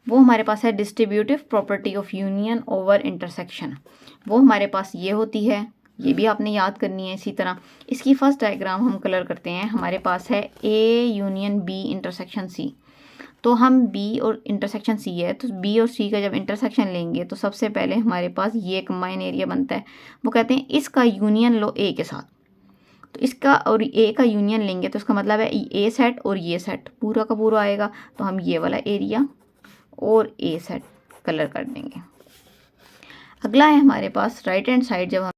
वो हमारे पास है distributive property of union over intersection. वो हमारे पास ये होती है, ये भी आपने याद करनी है। इसी तरह इसकी फर्स्ट डायग्राम हम कलर करते हैं। हमारे पास है A union B intersection C. तो हम बी और इंटरसेक्शन सी है, तो बी और सी का जब इंटरसेक्शन लेंगे तो सबसे पहले हमारे पास ये कंबाइन एरिया बनता है। वो कहते हैं इसका यूनियन लो ए के साथ। तो इसका और ए का यूनियन लेंगे तो इसका मतलब है ए सेट और ये सेट पूरा का पूरा आएगा। तो हम ये वाला एरिया और ए सेट कलर कर देंगे। अगला है हमारे पास राइट हैंड साइड, जब हम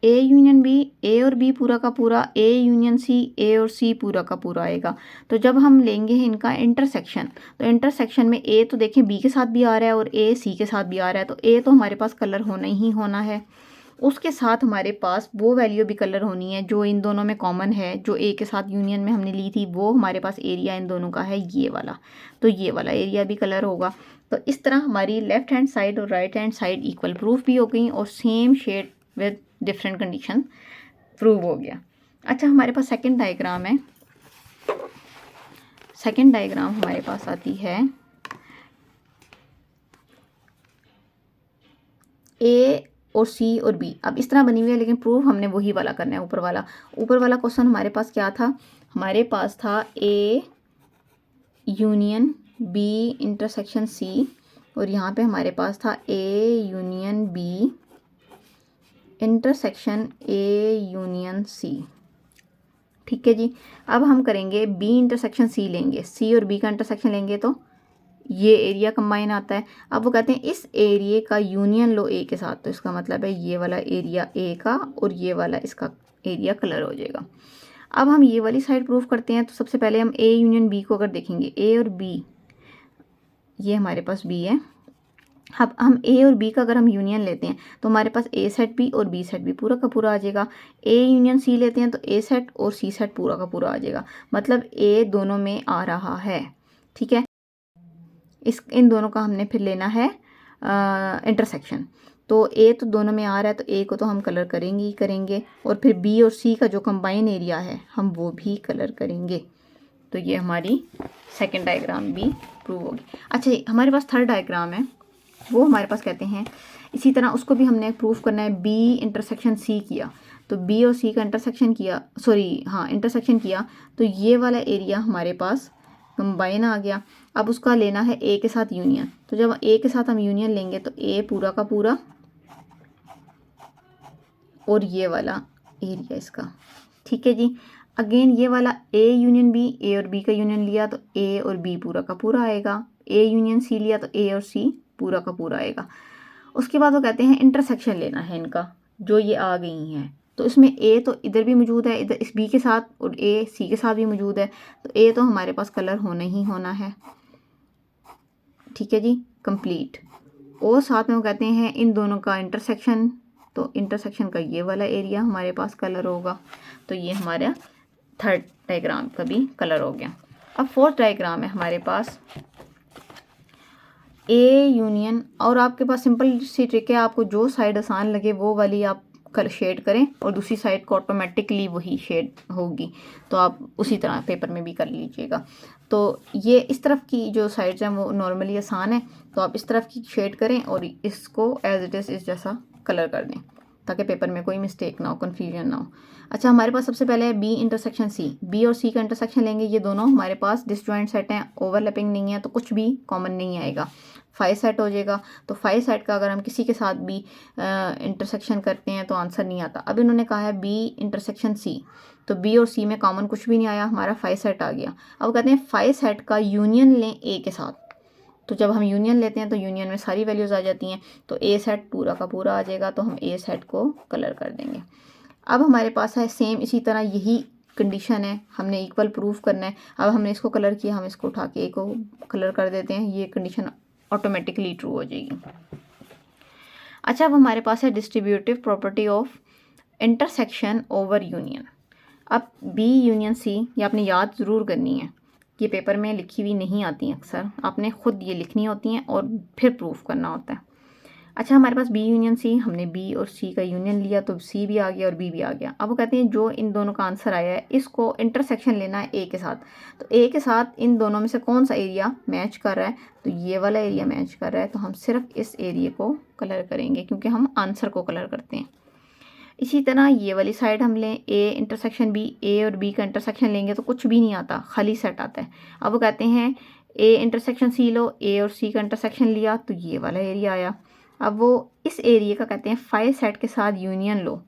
ए यूनियन बी, ए और बी पूरा का पूरा, ए यूनियन सी, ए और सी पूरा का पूरा आएगा। तो जब हम लेंगे इनका इंटरसेक्शन, तो इंटरसेक्शन में ए तो देखें बी के साथ भी आ रहा है और ए सी के साथ भी आ रहा है, तो ए तो हमारे पास कलर होना ही होना है। उसके साथ हमारे पास वो वैल्यू भी कलर होनी है जो इन दोनों में कॉमन है, जो ए के साथ यूनियन में हमने ली थी। वो हमारे पास एरिया इन दोनों का है ये वाला, तो ये वाला एरिया भी कलर होगा। तो इस तरह हमारी लेफ्ट हैंड साइड और right hand side equal proof भी हो गई और same shade with different condition prove हो गया। अच्छा, हमारे पास सेकंड डायग्राम है। सेकंड डायग्राम हमारे पास आती है ए और सी और बी। अब इस तरह बनी हुई है, लेकिन प्रूफ हमने वही वाला करना है, ऊपर वाला। ऊपर वाला क्वेश्चन हमारे पास क्या था? हमारे पास था A union B intersection C, और यहाँ पे हमारे पास था A union B intersection A union C. ठीक है जी। अब हम करेंगे बी इंटरसेक्शन सी लेंगे, सी और बी का इंटरसेक्शन लेंगे तो ये एरिया कंबाइन आता है। अब वो कहते हैं इस एरिया का यूनियन लो ए के साथ, तो इसका मतलब है ये वाला एरिया ए का और ये वाला इसका एरिया कलर हो जाएगा। अब हम ये वाली साइड प्रूफ करते हैं। तो सबसे पहले हम ए यूनियन बी को अगर देखेंगे, ए और बी, ये हमारे पास बी है। अब हम ए और बी का अगर हम यूनियन लेते हैं तो हमारे पास ए सेट भी और बी सेट भी पूरा का पूरा आ जाएगा। ए यूनियन सी लेते हैं तो ए सेट और सी सेट पूरा का पूरा आ जाएगा, मतलब ए दोनों में आ रहा है। ठीक है, इन दोनों का हमने फिर लेना है इंटरसेक्शन। तो ए तो दोनों में आ रहा है, तो ए को तो हम कलर करेंगे ही करेंगे, और फिर बी और सी का जो कंबाइन एरिया है हम वो भी कलर करेंगे। तो ये हमारी सेकेंड डायग्राम भी प्रूव होगी। अच्छा, हमारे पास थर्ड डायग्राम है, वो हमारे पास कहते हैं इसी तरह उसको भी हमने प्रूफ करना है। बी इंटरसेक्शन सी किया, तो बी और सी का इंटरसेक्शन किया, इंटरसेक्शन किया, तो ये वाला एरिया हमारे पास कंबाइन आ गया। अब उसका लेना है ए के साथ यूनियन। तो जब ए के साथ हम यूनियन लेंगे तो ए पूरा का पूरा और ये वाला एरिया इसका। ठीक है जी। अगेन ये वाला ए यूनियन बी, ए और बी का यूनियन लिया तो ए और बी पूरा का पूरा आएगा। ए यूनियन सी लिया तो ए और सी पूरा का पूरा आएगा। उसके बाद वो कहते हैं इंटरसेक्शन लेना है इनका, जो ये आ गई हैं। तो इसमें ए तो इधर भी मौजूद है, इधर इस बी के साथ, और ए सी के साथ भी मौजूद है, तो ए तो हमारे पास कलर होना ही होना है। ठीक है जी, कंप्लीट। और साथ में वो कहते हैं इन दोनों का इंटरसेक्शन, तो इंटरसेक्शन का ये वाला एरिया हमारे पास कलर होगा। तो ये हमारा थर्ड डायग्राम का भी कलर हो गया। अब फोर्थ डायग्राम है हमारे पास ए यूनियन, और आपके पास सिंपल सी ट्रिक है, आपको जो साइड आसान लगे वो वाली आप शेड करें और दूसरी साइड को ऑटोमेटिकली वही शेड होगी। तो आप उसी तरह पेपर में भी कर लीजिएगा। तो ये इस तरफ की जो साइड्स हैं वो नॉर्मली आसान है, तो आप इस तरफ की शेड करें और इसको एज इट इज़ इस जैसा कलर कर दें, ताकि पेपर में कोई मिस्टेक ना हो, कन्फ्यूजन ना हो। अच्छा, हमारे पास सबसे पहले है बी इंटरसेक्शन सी। बी और सी का इंटरसेक्शन लेंगे, ये दोनों हमारे पास डिसजॉइंट सेट हैं, ओवरलैपिंग नहीं है, तो कुछ भी कॉमन नहीं आएगा, 5 सेट हो जाएगा। तो 5 सेट का अगर हम किसी के साथ भी इंटरसेक्शन करते हैं तो आंसर नहीं आता। अब इन्होंने कहा है बी इंटरसेक्शन सी, तो बी और सी में कॉमन कुछ भी नहीं आया, हमारा 5 सेट आ गया। अब कहते हैं 5 सेट का यूनियन लें ए के साथ। तो जब हम यूनियन लेते हैं तो यूनियन में सारी वैल्यूज़ आ जाती हैं, तो ए सेट पूरा का पूरा आ जाएगा, तो हम ए सेट को कलर कर देंगे। अब हमारे पास है सेम इसी तरह यही कंडीशन है, हमने इक्वल प्रूफ करना है। अब हमने इसको कलर किया, हम इसको उठा के ए को कलर कर देते हैं, ये कंडीशन ऑटोमेटिकली ट्रू हो जाएगी। अच्छा, अब हमारे पास है distributive property of intersection over union. अब बी यूनियन सी, ये आपने याद ज़रूर करनी है, ये पेपर में लिखी हुई नहीं आती हैं, अक्सर आपने ख़ुद ये लिखनी होती हैं और फिर प्रूफ करना होता है। अच्छा, हमारे पास बी यूनियन सी, हमने बी और सी का यूनियन लिया तो सी भी आ गया और बी भी आ गया। अब वो कहते हैं जो इन दोनों का आंसर आया है इसको इंटरसेक्शन लेना है ए के साथ। तो ए के साथ इन दोनों में से कौन सा एरिया मैच कर रहा है, तो ये वाला एरिया मैच कर रहा है, तो हम सिर्फ इस एरिया को कलर करेंगे क्योंकि हम आंसर को कलर करते हैं। इसी तरह ये वाली साइड हम लें, ए इंटरसेक्शन बी, ए और बी का इंटरसेक्शन लेंगे तो कुछ भी नहीं आता, खाली सेट आता है। अब वो कहते हैं ए इंटरसेक्शन सी लो, ए और सी का इंटरसेक्शन लिया तो ये वाला एरिया आया। अब वो इस एरिया का कहते हैं 5 सेट के साथ यूनियन लो,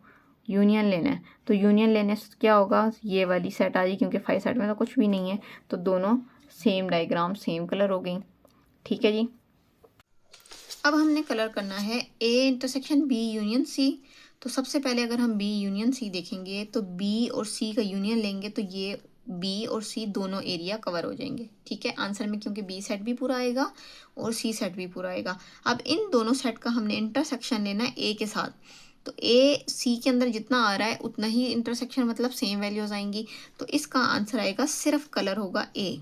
यूनियन लेना है। तो यूनियन लेने से क्या होगा, ये वाली सेट आ गई क्योंकि 5 सेट में तो कुछ भी नहीं है, तो दोनों सेम डायग्राम सेम कलर हो गई। ठीक है जी। अब हमने कलर करना है A intersection B union C. तो सबसे पहले अगर हम बी यूनियन सी देखेंगे तो बी और सी का यूनियन लेंगे तो ये बी और सी दोनों एरिया कवर हो जाएंगे। ठीक है, आंसर में क्योंकि बी सेट भी पूरा आएगा और सी सेट भी पूरा आएगा। अब इन दोनों सेट का हमने इंटरसेक्शन लेना है ए के साथ। तो ए सी के अंदर जितना आ रहा है उतना ही इंटरसेक्शन, मतलब सेम वैल्यूज आएंगी। तो इसका आंसर आएगा, सिर्फ कलर होगा ए,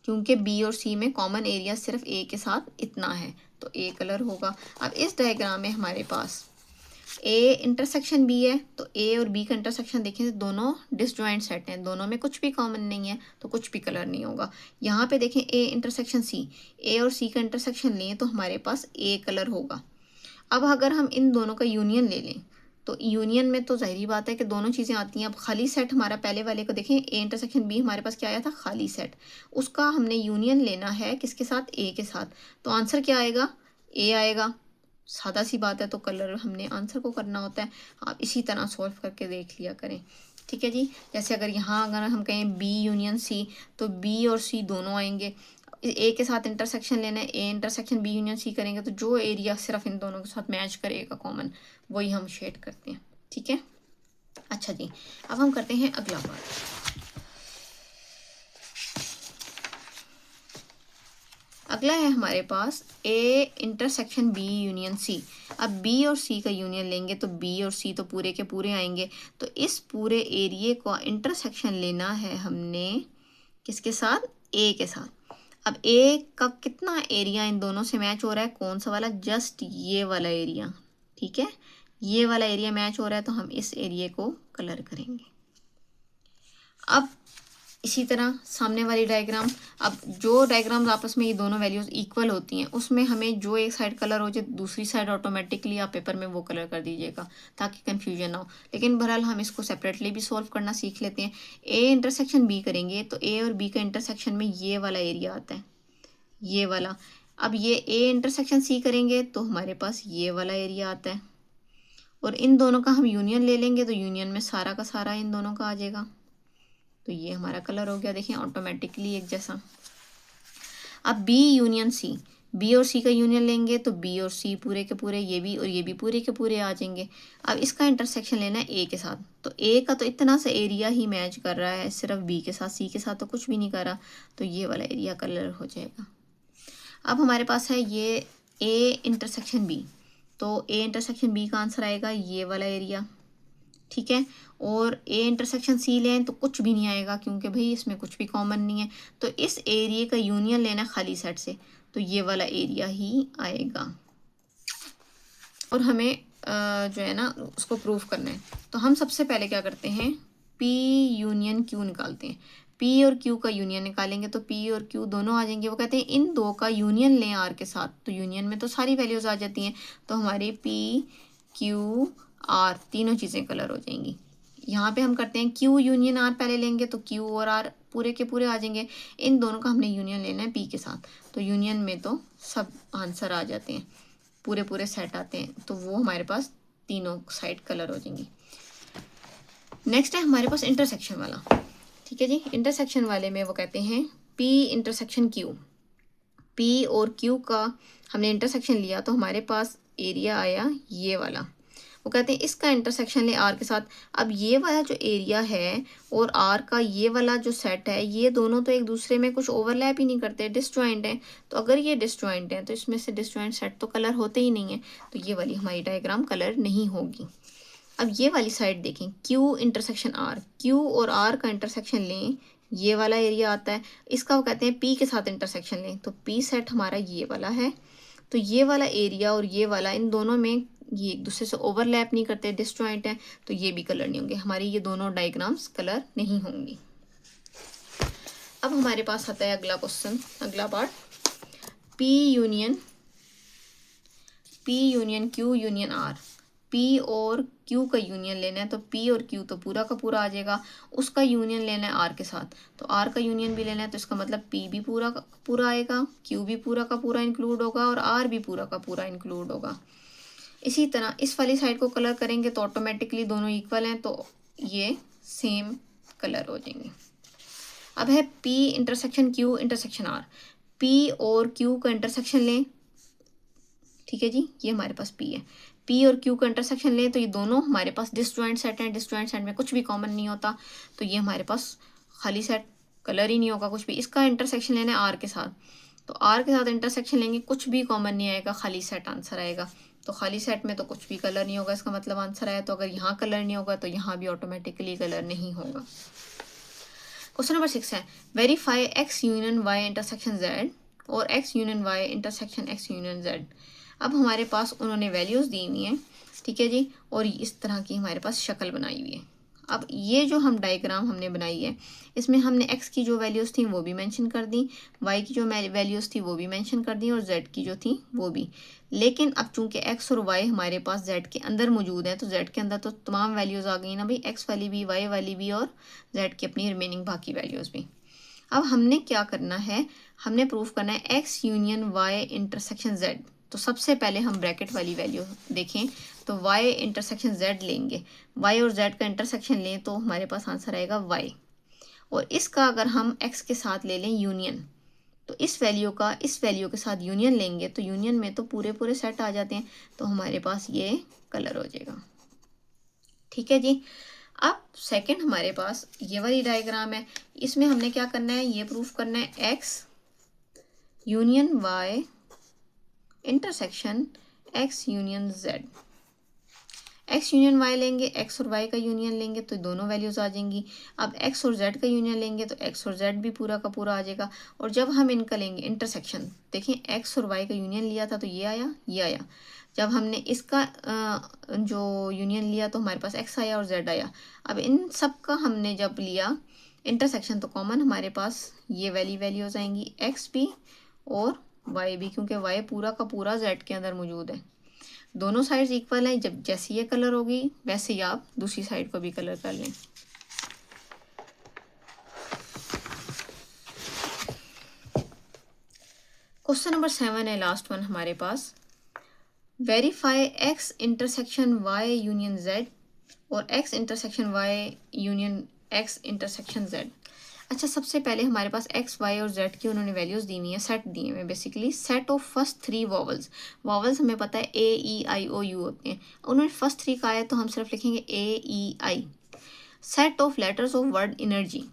क्योंकि बी और सी में कॉमन एरिया सिर्फ ए के साथ इतना है, तो ए कलर होगा। अब इस डायग्राम में हमारे पास ए इंटरसेक्शन बी है, तो ए और बी का इंटरसेक्शन देखें तो दोनों डिसजॉइंट सेट हैं, दोनों में कुछ भी कॉमन नहीं है, तो कुछ भी कलर नहीं होगा। यहाँ पे देखें ए इंटरसेक्शन सी, ए और सी का इंटरसेक्शन लें तो हमारे पास ए कलर होगा। अब अगर हम इन दोनों का यूनियन ले लें तो यूनियन में तो जाहिर बात है कि दोनों चीज़ें आती हैं। अब खाली सेट हमारा पहले वाले को देखें, ए इंटरसेक्शन बी हमारे पास क्या आया था, खाली सेट, उसका हमने यूनियन लेना है किसके साथ, ए के साथ। तो आंसर क्या आएगा, ए आएगा। सादा सी बात है, तो कलर हमने आंसर को करना होता है। आप इसी तरह सॉल्व करके देख लिया करें। ठीक है जी। जैसे अगर यहाँ अगर हम कहें बी यूनियन सी, तो बी और सी दोनों आएंगे, ए के साथ इंटरसेक्शन लेना है, A intersection B union C करेंगे तो जो एरिया सिर्फ इन दोनों के साथ मैच करेगा कॉमन, वही हम शेड करते हैं। ठीक है। अच्छा जी, अब हम करते हैं अगला पार्ट। अगला है हमारे पास A intersection B union C. अब बी और सी का यूनियन लेंगे तो बी और सी तो पूरे के पूरे आएंगे, तो इस पूरे एरिए का इंटरसेक्शन लेना है हमने किसके साथ, ए के साथ। अब ए का कितना एरिया इन दोनों से मैच हो रहा है, कौन सा वाला, जस्ट ये वाला एरिया। ठीक है, ये वाला एरिया मैच हो रहा है, तो हम इस एरिया को कलर करेंगे। अब इसी तरह सामने वाली डायग्राम, अब जो डायग्राम्स आपस में ये दोनों वैल्यूज इक्वल होती हैं उसमें हमें जो एक साइड कलर हो जाए दूसरी साइड ऑटोमेटिकली आप पेपर में वो कलर कर दीजिएगा ताकि कंफ्यूजन ना हो। लेकिन बहरहाल हम इसको सेपरेटली भी सॉल्व करना सीख लेते हैं। ए इंटरसेक्शन बी करेंगे तो ए और बी का इंटरसेक्शन में ये वाला एरिया आता है, ये वाला। अब ये ए इंटरसेक्शन सी करेंगे तो हमारे पास ये वाला एरिया आता है, और इन दोनों का हम यूनियन ले लेंगे तो यूनियन में सारा का सारा इन दोनों का आ जाएगा, तो ये हमारा कलर हो गया। देखिए ऑटोमेटिकली एक जैसा। अब बी यूनियन सी, बी और सी का यूनियन लेंगे तो बी और सी पूरे के पूरे, ये भी और ये भी पूरे के पूरे आ जाएंगे। अब इसका इंटरसेक्शन लेना है ए के साथ, तो ए का तो इतना सा एरिया ही मैच कर रहा है सिर्फ बी के साथ, सी के साथ तो कुछ भी नहीं कर रहा, तो ये वाला एरिया कलर हो जाएगा। अब हमारे पास है ये ए इंटरसेक्शन बी, तो ए इंटरसेक्शन बी का आंसर आएगा ये वाला एरिया। ठीक है, और ए इंटरसेक्शन सी लें तो कुछ भी नहीं आएगा क्योंकि भाई इसमें कुछ भी कॉमन नहीं है, तो इस एरिया का यूनियन लेना खाली सेट से, तो ये वाला एरिया ही आएगा। और हमें जो है ना उसको प्रूफ करना है, तो हम सबसे पहले क्या करते हैं, पी यूनियन क्यू निकालते हैं। पी और क्यू का यूनियन निकालेंगे तो पी और क्यू दोनों आ जाएंगे। वो कहते हैं इन दो का यूनियन लें आर के साथ, तो यूनियन में तो सारी वैल्यूज आ जाती हैं, तो हमारे पी क्यू आर तीनों चीज़ें कलर हो जाएंगी। यहाँ पे हम करते हैं क्यू यूनियन आर पहले लेंगे तो क्यू और आर पूरे के पूरे आ जाएंगे। इन दोनों का हमने यूनियन लेना है पी के साथ, तो यूनियन में तो सब आंसर आ जाते हैं, पूरे पूरे सेट आते हैं, तो वो हमारे पास तीनों साइड कलर हो जाएंगी। नेक्स्ट है हमारे पास इंटरसेक्शन वाला। ठीक है जी, इंटरसेक्शन वाले में वो कहते हैं पी इंटरसेक्शन क्यू। पी और क्यू का हमने इंटरसेक्शन लिया तो हमारे पास एरिया आया ये वाला। वो कहते हैं इसका इंटरसेक्शन ले आर के साथ। अब ये वाला जो एरिया है और आर का ये वाला जो सेट है, ये दोनों तो एक दूसरे में कुछ ओवरलैप ही नहीं करते, डिसजॉइंट है। तो अगर ये डिसजॉइंट है तो इसमें से डिसजॉइंट सेट तो कलर होते ही नहीं है, तो ये वाली हमारी डायग्राम कलर नहीं होगी। अब ये वाली साइड देखें, क्यू इंटरसेक्शन आर, क्यू और आर का इंटरसेक्शन लें, ये वाला एरिया आता है। इसका वो कहते हैं पी के साथ इंटरसेक्शन लें, तो पी सेट हमारा ये वाला है, तो ये वाला एरिया और ये वाला, इन दोनों में ये एक दूसरे से ओवरलैप नहीं करते, डिसजॉइंट है, तो ये भी कलर नहीं होंगे, हमारी ये दोनों डायग्राम्स कलर नहीं होंगी। अब हमारे पास आता है अगला क्वेश्चन, अगला part, P union Q union R। P और Q का यूनियन लेना है, तो P और Q तो पूरा का पूरा आ जाएगा, उसका यूनियन लेना है R के साथ, तो R का यूनियन भी लेना है, तो इसका मतलब P भी पूरा का पूरा आएगा, Q भी पूरा का पूरा इंक्लूड होगा और R भी पूरा का पूरा इंक्लूड होगा। इसी तरह इस वाली साइड को कलर करेंगे तो ऑटोमेटिकली दोनों इक्वल हैं, तो ये सेम कलर हो जाएंगे। अब है P intersection Q intersection R। P और Q का इंटरसेक्शन लें, ठीक है जी, ये हमारे पास P है, P और Q का इंटरसेक्शन लें तो ये दोनों हमारे पास डिसजॉइंट सेट हैं, डिसजॉइंट सेट में कुछ भी कॉमन नहीं होता, तो ये हमारे पास खाली सेट, कलर ही नहीं होगा कुछ भी। इसका इंटरसेक्शन लेना है R के साथ, तो R के साथ इंटरसेक्शन लेंगे, कुछ भी कॉमन नहीं आएगा, खाली सेट आंसर आएगा, तो खाली सेट में तो कुछ भी कलर नहीं होगा, इसका मतलब आंसर आया। तो अगर यहाँ कलर नहीं होगा तो यहाँ भी ऑटोमेटिकली कलर नहीं होगा। क्वेश्चन नंबर 6 है, verify X union Y intersection Z और X union Y intersection X union Z। अब हमारे पास उन्होंने वैल्यूज़ दी हुई हैं, ठीक है जी, और इस तरह की हमारे पास शक्ल बनाई हुई है। अब ये जो हम डायग्राम हमने बनाई है, इसमें हमने x की जो वैल्यूज़ थी वो भी मेंशन कर दी, y की जो वैल्यूज़ थी वो भी मेंशन कर दी और z की जो थी वो भी। लेकिन अब चूंकि x और y हमारे पास z के अंदर मौजूद है, तो z के अंदर तो तमाम वैल्यूज़ आ गई ना भाई, x वाली भी, y वाली भी और z की अपनी रिमेनिंग बाकी वैल्यूज़ भी। अब हमने क्या करना है, हमने प्रूफ करना है x union y intersection z। तो सबसे पहले हम ब्रैकेट वाली वैल्यू देखें, तो y इंटरसेक्शन z लेंगे, y और z का इंटरसेक्शन लें तो हमारे पास आंसर आएगा y, और इसका अगर हम x के साथ ले लें यूनियन, तो इस वैल्यू का इस वैल्यू के साथ यूनियन लेंगे, तो यूनियन में तो पूरे पूरे सेट आ जाते हैं, तो हमारे पास ये कलर हो जाएगा, ठीक है जी। अब सेकंड हमारे पास ये वाली डायग्राम है, इसमें हमने क्या करना है, ये प्रूफ करना है x union y intersection x union z। x union y लेंगे, x और y का यूनियन लेंगे तो दोनों वैल्यूज आ जाएंगी। अब x और z का यूनियन लेंगे तो x और z भी पूरा का पूरा आ जाएगा। और जब हम इनका लेंगे इंटरसेक्शन, देखिए x और y का यूनियन लिया था तो ये आया, ये आया। जब हमने इसका जो यूनियन लिया तो हमारे पास x आया और z आया। अब इन सब का हमने जब लिया इंटरसेक्शन तो कॉमन हमारे पास ये वाली वैल्यूज आएंगी, x भी और y भी, क्योंकि y पूरा का पूरा z के अंदर मौजूद है। दोनों साइड्स इक्वल हैं, जब जैसे ये कलर होगी वैसे ही आप दूसरी साइड को भी कलर कर लें। क्वेश्चन नंबर 7 है लास्ट वन हमारे पास, verify x intersection y union z और x intersection y union x intersection z। अच्छा, सबसे पहले हमारे पास x, y और z की उन्होंने वैल्यूज़ दी हुई हैं, सेट दिए हुए basically, set of first 3 vowels. Vowels हमें पता है a, e, i, o, u होते हैं, उन्होंने फर्स्ट 3 कहा है तो हम सिर्फ लिखेंगे a, e, i। Set of letters of word energy.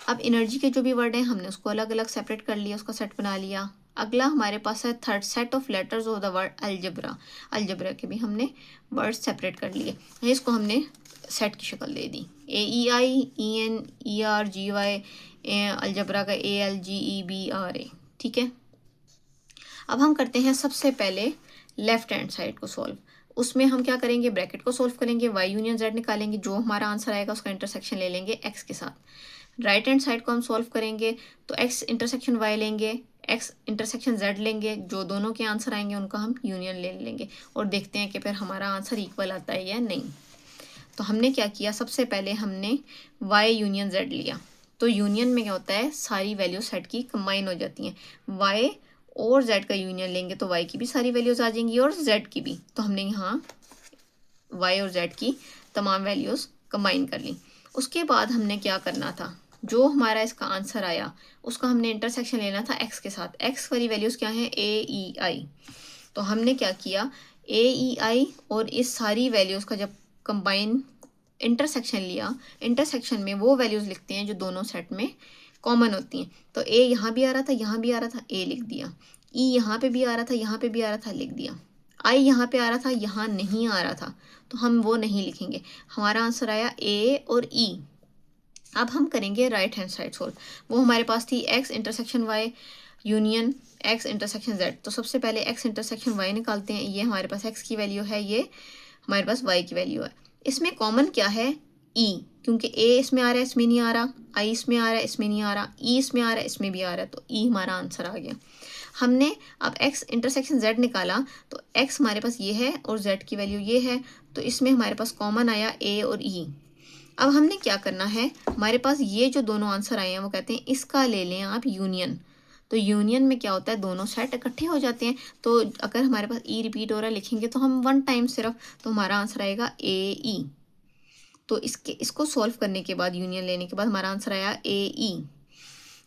अब एनर्जी के जो भी वर्ड हैं हमने उसको अलग अलग सेपरेट कर लिया, उसका सेट बना लिया। अगला हमारे पास है third, set of letters of the word algebra. Algebra के भी हमने वर्ड सेपरेट कर लिए, इसको हमने सेट की शक्ल दे दी, a, e, i, e, n, e, r, g, y, algebra का a, l, g, e, b, r, a, ठीक है। अब हम करते हैं सबसे पहले लेफ्ट हैंड साइड को सॉल्व। उसमें हम क्या करेंगे, ब्रैकेट को सॉल्व करेंगे, y यूनियन z निकालेंगे, जो हमारा आंसर आएगा उसका इंटरसेक्शन ले लेंगे x के साथ। राइट हैंड साइड को हम सॉल्व करेंगे तो x इंटरसेक्शन y लेंगे, x इंटरसेक्शन z लेंगे, जो दोनों के आंसर आएंगे उनका हम यूनियन ले लेंगे और देखते हैं कि फिर हमारा आंसर इक्वल आता है या नहीं। तो हमने क्या किया, सबसे पहले हमने y यूनियन z लिया, तो यूनियन में क्या होता है, सारी वैल्यू सेट की कंबाइन हो जाती हैं। y और z का यूनियन लेंगे तो y की भी सारी वैल्यूज आ जाएंगी और z की भी, तो हमने यहाँ y और z की तमाम वैल्यूज कंबाइन कर ली। उसके बाद हमने क्या करना था, जो हमारा इसका आंसर आया उसका हमने इंटरसेक्शन लेना था x के साथ। x वाली वैल्यूज क्या है, a, e, i। तो हमने क्या किया, a, e, i और इस सारी वैल्यूज का जब कंबाइन इंटरसेक्शन लिया, इंटरसेक्शन में वो वैल्यूज लिखते हैं जो दोनों सेट में कॉमन होती हैं। तो a यहाँ भी आ रहा था, यहाँ भी आ रहा था, a लिख दिया। e यहाँ पे भी आ रहा था, यहाँ पे भी आ रहा था, लिख दिया। i यहाँ पे आ रहा था, यहाँ नहीं आ रहा था, तो हम वो नहीं लिखेंगे। हमारा आंसर आया a और e। अब हम करेंगे राइट हैंड साइड सोल्व। वो हमारे पास थी x intersection y union x intersection z। तो सबसे पहले x इंटरसेक्शन y निकालते हैं। ये हमारे पास x की वैल्यू है, ये हमारे पास y की वैल्यू है। इसमें कॉमन क्या है? e, क्योंकि a इसमें आ रहा है, इसमें नहीं आ रहा, i इसमें आ रहा है, इसमें नहीं आ रहा, e इसमें आ रहा है, इसमें भी आ रहा है, तो e हमारा आंसर आ गया। हमने अब x इंटरसेक्शन z निकाला, तो x हमारे पास ये है और z की वैल्यू ये है, तो इसमें हमारे पास कॉमन आया a और e। अब हमने क्या करना है, हमारे पास ये जो दोनों आंसर आए हैं वो कहते हैं इसका ले लें आप यूनियन। तो यूनियन में क्या होता है, दोनों सेट इकट्ठे हो जाते हैं। तो अगर हमारे पास ई रिपीट हो रहा है लिखेंगे तो हम 1 टाइम सिर्फ, तो हमारा आंसर आएगा ए ई। तो इसको सॉल्व करने के बाद, यूनियन लेने के बाद हमारा आंसर आया ए ई।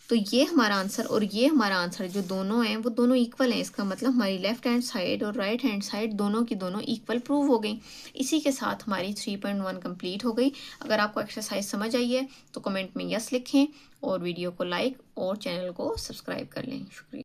तो ये हमारा आंसर और ये हमारा आंसर जो दोनों हैं वो दोनों इक्वल हैं। इसका मतलब हमारी लेफ्ट हैंड साइड और राइट हैंड साइड दोनों की दोनों इक्वल प्रूव हो गई। इसी के साथ हमारी 3.1 कंप्लीट हो गई। अगर आपको एक्सरसाइज समझ आई है तो कमेंट में यस लिखें और वीडियो को लाइक और चैनल को सब्सक्राइब कर लें। शुक्रिया।